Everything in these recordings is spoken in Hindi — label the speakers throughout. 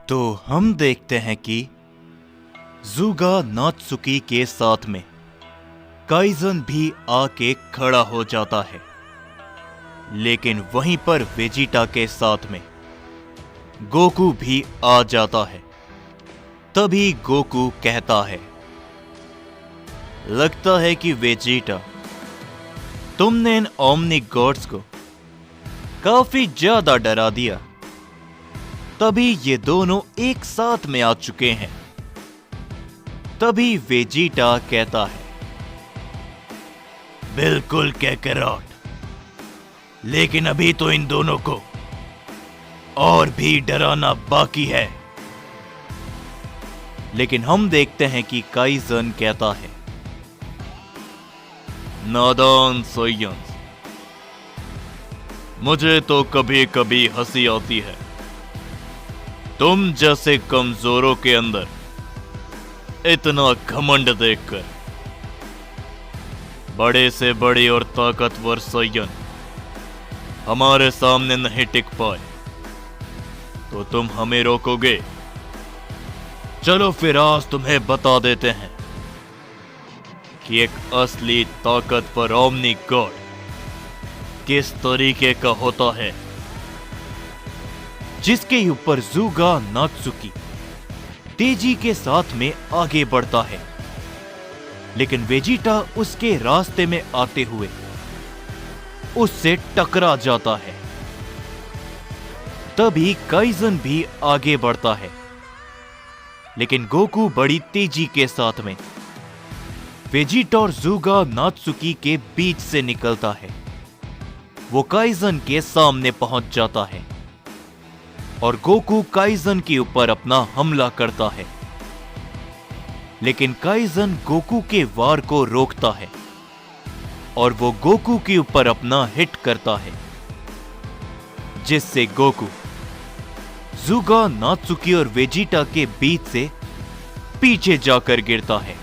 Speaker 1: तो हम देखते हैं कि ज़ुगा नात्सुकी के साथ में काइजन भी आके खड़ा हो जाता है, लेकिन वहीं पर वेजिटा के साथ में गोकू भी आ जाता है। तभी गोकू कहता है, लगता है कि वेजिटा, तुमने इन ओमनी गॉड्स को काफी ज्यादा डरा दिया। तभी ये दोनों एक साथ में आ चुके हैं। तभी वेजिटा कहता है, बिल्कुल कैकरॉट, लेकिन अभी तो इन दोनों को और भी डराना बाकी है। लेकिन हम देखते हैं कि काइजन कहता है, नादान सोयंस, मुझे तो कभी कभी हंसी आती है तुम जैसे कमजोरों के अंदर इतना घमंड देखकर। बड़े से बड़े और ताकतवर सोयन हमारे सामने नहीं टिक पाए तो तुम हमें रोकोगे? चलो फिर आज तुम्हें बता देते हैं कि एक असली ताकतवर ओमनी गॉड किस तरीके का होता है, जिसके ऊपर ज़ुगा नात्सुकी तेजी के साथ में आगे बढ़ता है, लेकिन वेजिटा उसके रास्ते में आते हुए उससे टकरा जाता है। तभी काइजन भी आगे बढ़ता है, लेकिन गोकू बड़ी तेजी के साथ में वेजिटा और ज़ुगा नात्सुकी के बीच से निकलता है। वो काइजन के सामने पहुंच जाता है और गोकू काइजन के ऊपर अपना हमला करता है, लेकिन काइजन गोकू के वार को रोकता है और वो गोकू के ऊपर अपना हिट करता है, जिससे गोकू ज़ुगा नात्सुकी और वेजिटा के बीच से पीछे जाकर गिरता है।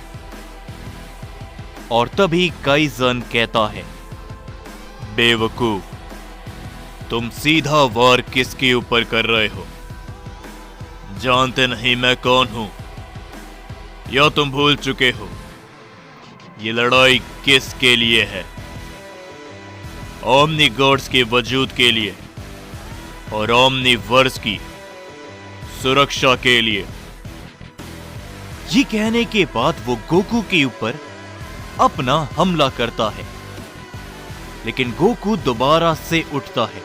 Speaker 1: और तभी काइजन कहता है, बेवकूफ, तुम सीधा वार किसके ऊपर कर रहे हो? जानते नहीं मैं कौन हूं, या तुम भूल चुके हो ये लड़ाई किसके लिए है? ओमनी गॉड्स के वजूद के लिए और ओमनी वर्स की सुरक्षा के लिए। ये कहने के बाद वो गोकू के ऊपर अपना हमला करता है, लेकिन गोकू दोबारा से उठता है।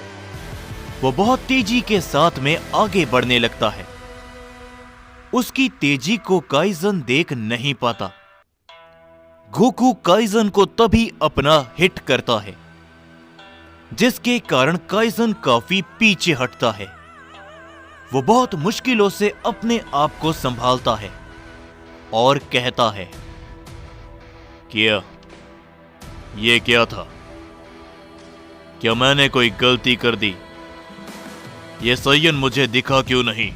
Speaker 1: वो बहुत तेजी के साथ में आगे बढ़ने लगता है। उसकी तेजी को काइजन देख नहीं पाता। गोकू काइजन को तभी अपना हिट करता है, जिसके कारण काइजन काफी पीछे हटता है। वो बहुत मुश्किलों से अपने आप को संभालता है और कहता है, ये क्या था? क्या मैंने कोई गलती कर दी? ये सोयन मुझे दिखा क्यों नहीं?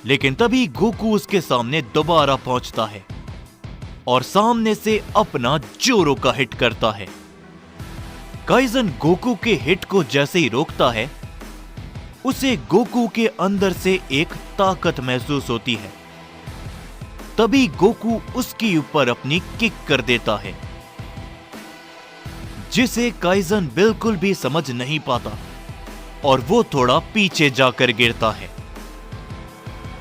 Speaker 1: लेकिन तभी गोकू उसके सामने दोबारा पहुंचता है और सामने से अपना जोरों का हिट करता है। काइजन गोकू के हिट को जैसे ही रोकता है, उसे गोकू के अंदर से एक ताकत महसूस होती है। तभी गोकू उसके ऊपर अपनी किक कर देता है, जिसे काइजन बिल्कुल भी समझ नहीं पाता और वो थोड़ा पीछे जाकर गिरता है।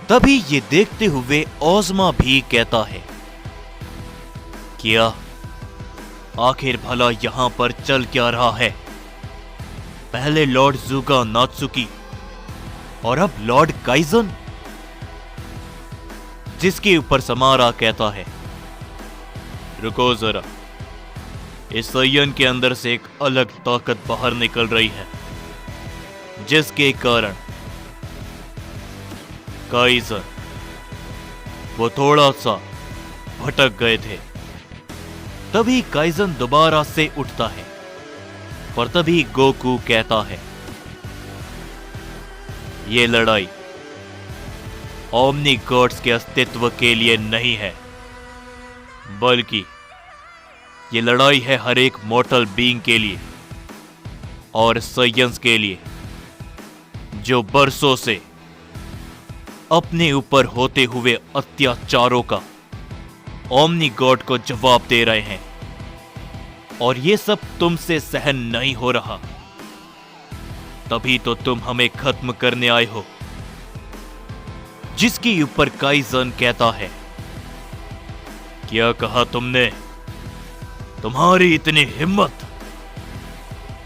Speaker 1: तभी ये देखते हुए ओज़मा भी कहता है, क्या आखिर भला यहां पर चल क्या रहा है? पहले लॉर्ड ज़ुगा नात्सुकी और अब लॉर्ड काइजन। जिसके ऊपर समारा कहता है, रुको जरा, इस सोयन के अंदर से एक अलग ताकत बाहर निकल रही है, जिसके कारण काइजन वो थोड़ा सा भटक गए थे। तभी काइजन दोबारा से उठता है, पर तभी गोकू कहता है, ये लड़ाई ओमनी गॉड्स के अस्तित्व के लिए नहीं है, बल्कि ये लड़ाई है हर एक मॉर्टल बीइंग के लिए और सोयंस के लिए, जो बरसों से अपने ऊपर होते हुए अत्याचारों का ओमनी गॉड को जवाब दे रहे हैं, और ये सब तुमसे सहन नहीं हो रहा। तभी तो तुम हमें खत्म करने आए हो, जिसके ऊपर काइजन कहता है, क्या कहा तुमने? तुम्हारी इतनी हिम्मत?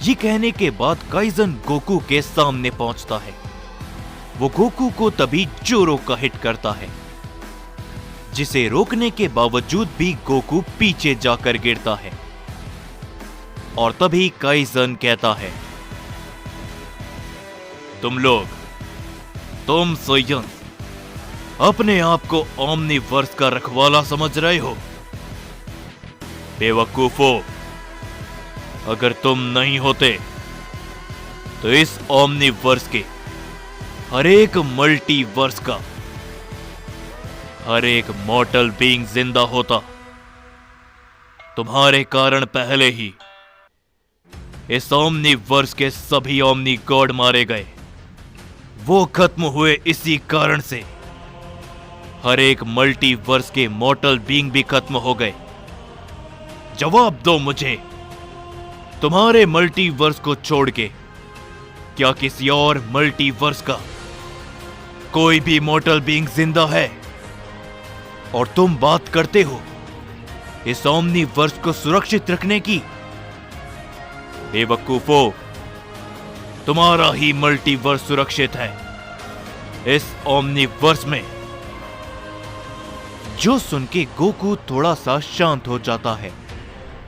Speaker 1: ये कहने के बाद काइजन गोकू के सामने पहुंचता है। वो गोकू को तभी जोरो का हिट करता है, जिसे रोकने के बावजूद भी गोकू पीछे जाकर गिरता है। और तभी काइजन कहता है, तुम लोग, तुम सोयंस अपने आप को ओमनीवर्स का रखवाला समझ रहे हो? बेवकूफो, अगर तुम नहीं होते तो इस ओमनीवर्स के हर एक मल्टीवर्स का हर एक मॉर्टल बीइंग जिंदा होता। तुम्हारे कारण पहले ही इस ओमनीवर्स के सभी ओमनी गॉड मारे गए। वो खत्म हुए इसी कारण से हर एक मल्टीवर्स के मॉर्टल बीइंग भी खत्म हो गए। जवाब दो मुझे, तुम्हारे मल्टीवर्स को छोड़ के क्या किसी और मल्टीवर्स का कोई भी मॉर्टल बीइंग जिंदा है? और तुम बात करते हो इस ओमनीवर्स को सुरक्षित रखने की? बेवकूफो, तुम्हारा ही मल्टीवर्स सुरक्षित है इस ओमनीवर्स में। जो सुन के गोकू थोड़ा सा शांत हो जाता है।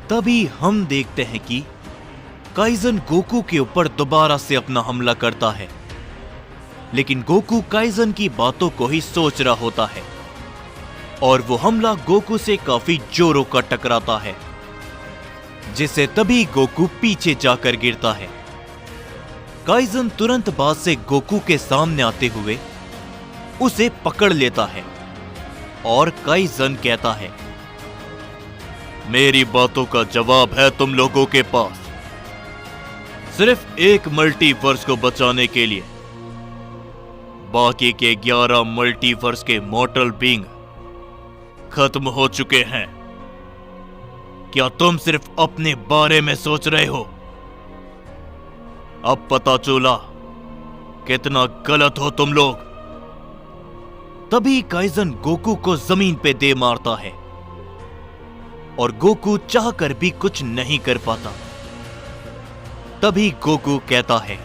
Speaker 1: तभी हम देखते हैं कि काइजन गोकू के ऊपर दोबारा से अपना हमला करता है, लेकिन गोकू काइजन की बातों को ही सोच रहा होता है और वो हमला गोकू से काफी जोरों का टकराता है, जिससे तभी गोकू पीछे जाकर गिरता है। काइजन तुरंत बाद से गोकू के सामने आते हुए उसे पकड़ लेता है और काइजन कहता है, मेरी बातों का जवाब है तुम लोगों के पास। सिर्फ एक मल्टीवर्स को बचाने के लिए बाकी के 11 मल्टीवर्स के मॉर्टल बीइंग खत्म हो चुके हैं। क्या तुम सिर्फ अपने बारे में सोच रहे हो? अब पता चला कितना गलत हो तुम लोग। तभी काइजन गोकू को जमीन पे दे मारता है और गोकू चाहकर भी कुछ नहीं कर पाता। तभी गोकू कहता है,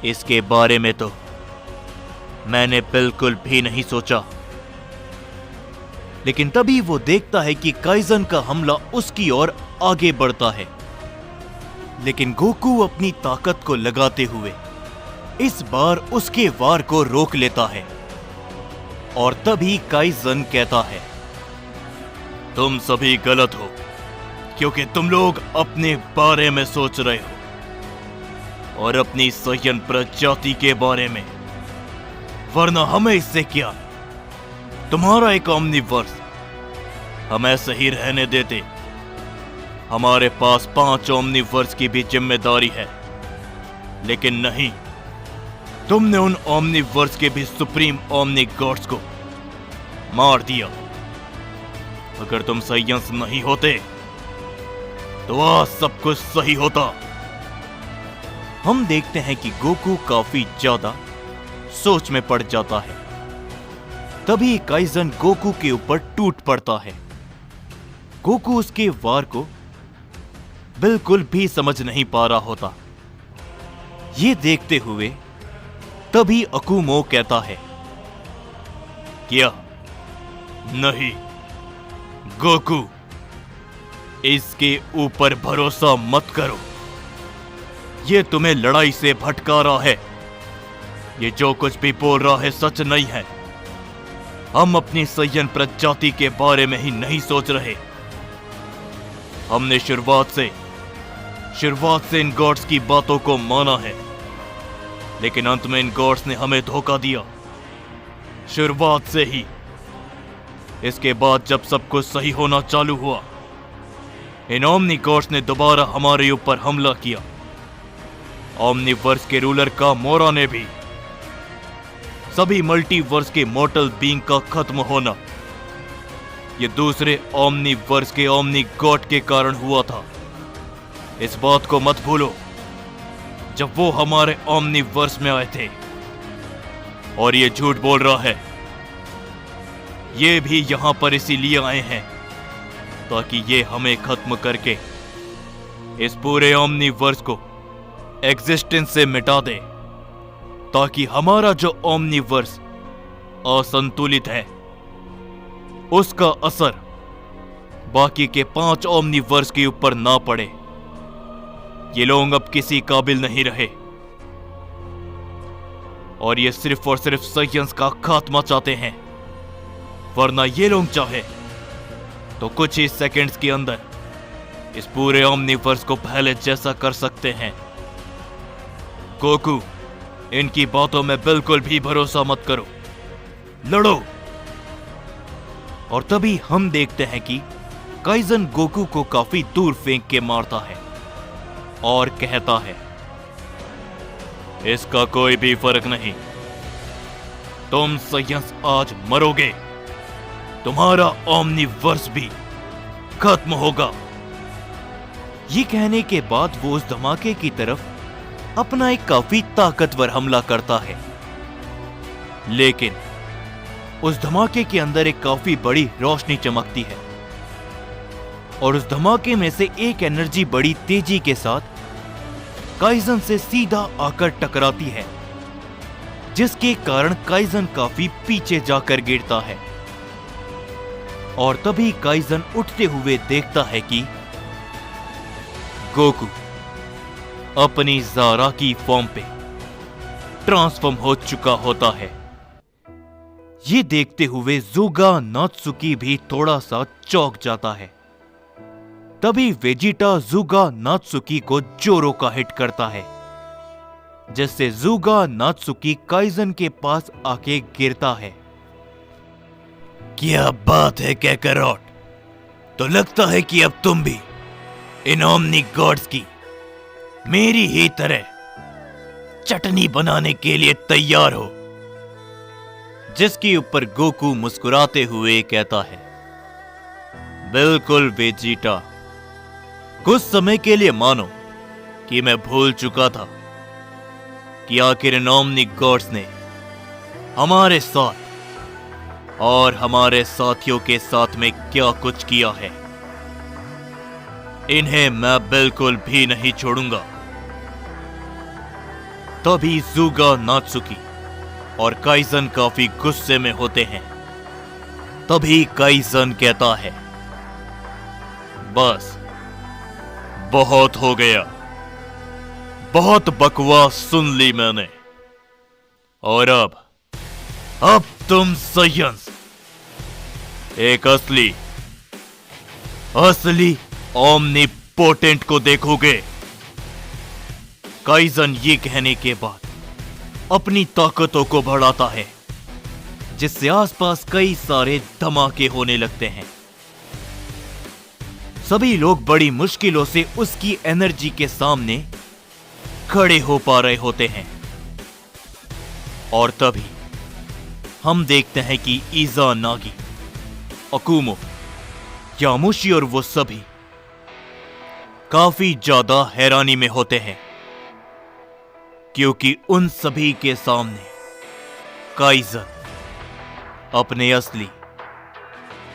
Speaker 1: इसके बारे में तो मैंने बिल्कुल भी नहीं सोचा। लेकिन तभी वो देखता है कि काइजन का हमला उसकी ओर आगे बढ़ता है, लेकिन गोकू अपनी ताकत को लगाते हुए इस बार उसके वार को रोक लेता है। और तभी काइजन कहता है, तुम सभी गलत हो क्योंकि तुम लोग अपने बारे में सोच रहे हो और अपनी सयन प्रजाति के बारे में, वरना हमें इससे क्या? तुम्हारा एक ओमनीवर्स हम ऐसे ही रहने देते। हमारे पास 5 ओमनीवर्स की भी जिम्मेदारी है, लेकिन नहीं, तुमने उन ओमनीवर्स के भी सुप्रीम ओमनी गॉड्स को मार दिया। अगर तुम साइंस नहीं होते तो आज सब कुछ सही होता। हम देखते हैं कि गोकू काफी ज्यादा सोच में पड़ जाता है। तभी काइजन गोकू के ऊपर टूट पड़ता है। गोकू उसके वार को बिल्कुल भी समझ नहीं पा रहा होता। ये देखते हुए तभी अकुमो कहता है, क्या? नहीं गोकू, इसके ऊपर भरोसा मत करो। ये तुम्हें लड़ाई से भटका रहा है। ये जो कुछ भी बोल रहा है सच नहीं है। हम अपनी सयन प्रजाति के बारे में ही नहीं सोच रहे। हमने शुरुआत से इन गॉड्स की बातों को माना है, लेकिन अंत में इन गॉड्स ने हमें धोखा दिया। शुरुआत से ही। इसके बाद जब सब कुछ सही होना चालू हुआ, इन ओमनी गॉड्स ने दोबारा हमारे ऊपर हमला किया। ओमनीवर्स के रूलर का मोरा ने भी सभी मल्टीवर्स के मॉर्टल बीइंग का खत्म होना, ये दूसरे ओमनीवर्स के ओमनी गॉड के कारण हुआ था। इस बात को मत भूलो। जब वो हमारे ओमनीवर्स में आए थे, और ये झूठ बोल रहा है, ये भी यहां पर इसीलिए आए हैं ताकि ये हमें खत्म करके इस पूरे ओमनीवर्स को एग्जिस्टेंस से मिटा दे, ताकि हमारा जो ओमनीवर्स असंतुलित है उसका असर बाकी के 5 ओमनीवर्स के ऊपर ना पड़े। ये लोग अब किसी काबिल नहीं रहे और ये सिर्फ और सिर्फ साइंस का खात्मा चाहते हैं, वरना ये लोग चाहे तो कुछ ही सेकंड्स के अंदर इस पूरे ओमनीवर्स को पहले जैसा कर सकते हैं। गोकू, इनकी बातों में बिल्कुल भी भरोसा मत करो, लड़ो। और तभी हम देखते हैं कि काइजन गोकू को काफी दूर फेंक के मारता है और कहता है, इसका कोई भी फर्क नहीं, तुम साइंस आज मरोगे, तुम्हारा ओमनीवर्स भी खत्म होगा। ये कहने के बाद वो उस धमाके की तरफ अपना एक काफी ताकतवर हमला करता है, लेकिन उस धमाके के अंदर एक काफी बड़ी रोशनी चमकती है और उस धमाके में से एक एनर्जी बड़ी तेजी के साथ काइजन से सीधा आकर टकराती है, जिसके कारण काइजन काफी पीछे जाकर गिरता है। और तभी काइजन उठते हुए देखता है कि गोकू अपनी ज़ारा की फॉर्म पे ट्रांसफॉर्म हो चुका होता है। ये देखते हुए ज़ुगा नात्सुकी भी थोड़ा सा चौंक जाता है। तभी वेजिटा ज़ुगा नात्सुकी को जोरो का हिट करता है, जिससे ज़ुगा नात्सुकी काइजन के पास आके गिरता है। क्या बात है कैकरॉट, तो लगता है कि अब तुम भी इन ओमनी गॉड्स की मेरी ही तरह चटनी बनाने के लिए तैयार हो। जिसके ऊपर गोकू मुस्कुराते हुए कहता है, बिल्कुल वेजिटा, कुछ समय के लिए मानो कि मैं भूल चुका था कि आखिर इन ओमनी गॉड्स ने हमारे साथ और हमारे साथियों के साथ में क्या कुछ किया है। इन्हें मैं बिल्कुल भी नहीं छोड़ूंगा। तभी ज़ुगा नात्सुकी और काइजन काफी गुस्से में होते हैं। तभी काइजन कहता है, बस बहुत हो गया, बहुत बकवास सुन ली मैंने, और अब तुम साइंस एक असली ओमनीपोटेंट को देखोगे। काइजन ये कहने के बाद अपनी ताकतों को बढ़ाता है, जिससे आसपास कई सारे धमाके होने लगते हैं। सभी लोग बड़ी मुश्किलों से उसकी एनर्जी के सामने खड़े हो पा रहे होते हैं। और तभी हम देखते हैं कि इज़ानागी, अकुमो, यामुशी और वो सभी काफी ज्यादा हैरानी में होते हैं, क्योंकि उन सभी के सामने काइजन अपने असली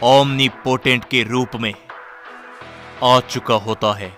Speaker 1: ओमनीपोटेंट के रूप में आ चुका होता है।